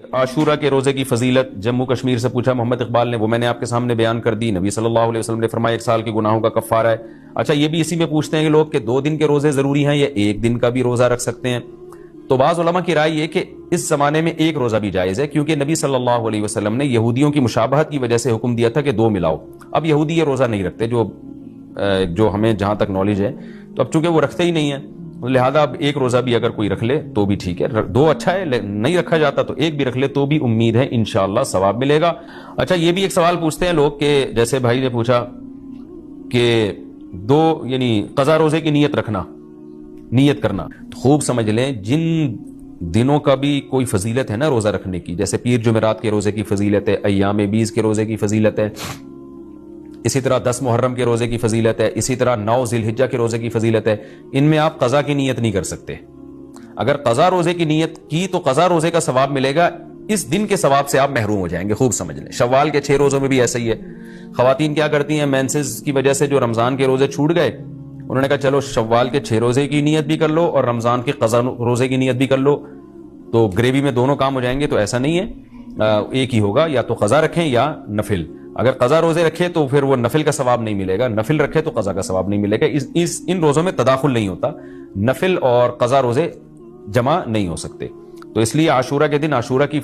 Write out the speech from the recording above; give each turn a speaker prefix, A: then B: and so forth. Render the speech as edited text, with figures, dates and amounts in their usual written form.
A: عاشورہ کے روزے کی فضیلت جموں کشمیر سے پوچھا محمد اقبال نے، وہ میں نے آپ کے سامنے بیان کر دی۔ نبی صلی اللہ علیہ وسلم نے فرمایا 1 سال کے گناہوں کا کفارہ ہے۔ اچھا یہ بھی اسی میں پوچھتے ہیں کہ لوگ کہ 2 دن کے روزے ضروری ہیں یا 1 دن کا بھی روزہ رکھ سکتے ہیں؟ تو بعض علماء کی رائے یہ کہ اس زمانے میں 1 روزہ بھی جائز ہے، کیونکہ نبی صلی اللہ علیہ وسلم نے یہودیوں کی مشابہت کی وجہ سے حکم دیا تھا کہ 2 ملاؤ۔ اب یہودی یہ روزہ نہیں رکھتے، جو ہمیں جہاں تک نالج ہے، تو اب چونکہ وہ رکھتے ہی نہیں ہیں، لہذا اب 1 روزہ بھی اگر کوئی رکھ لے تو بھی ٹھیک ہے، 2 اچھا ہے، نہیں رکھا جاتا تو 1 بھی رکھ لے تو بھی امید ہے انشاءاللہ ثواب ملے گا۔ اچھا یہ بھی ایک سوال پوچھتے ہیں لوگ کہ جیسے بھائی نے پوچھا کہ 2 یعنی قضا روزے کی نیت کرنا، تو خوب سمجھ لیں جن دنوں کا بھی کوئی فضیلت ہے نا روزہ رکھنے کی، جیسے پیر جمعرات کے روزے کی فضیلت ہے، ایام 20 کے روزے کی فضیلت ہے، اسی طرح 10 محرم کے روزے کی فضیلت ہے، اسی طرح 9 ذی الحجہ کے روزے کی فضیلت ہے، ان میں آپ قضا کی نیت نہیں کر سکتے۔ اگر قضا روزے کی نیت کی تو قضا روزے کا ثواب ملے گا، اس دن کے ثواب سے آپ محروم ہو جائیں گے، خوب سمجھ لیں۔ شوال کے 6 روزوں میں بھی ایسا ہی ہے۔ خواتین کیا کرتی ہیں، مینسز کی وجہ سے جو رمضان کے روزے چھوٹ گئے، انہوں نے کہا چلو شوال کے 6 روزے کی نیت بھی کر لو اور رمضان کے قضا روزے کی نیت بھی کر لو، تو گریوی میں دونوں کام ہو جائیں گے۔ تو ایسا نہیں ہے، ایک ہی ہوگا، یا تو قضا رکھیں یا نفل۔ اگر قضا روزے رکھے تو پھر وہ نفل کا ثواب نہیں ملے گا، نفل رکھے تو قضا کا ثواب نہیں ملے گا۔ ان روزوں میں تداخل نہیں ہوتا، نفل اور قضا روزے جمع نہیں ہو سکتے، تو اس لیے عاشورہ کے دن عاشورہ کی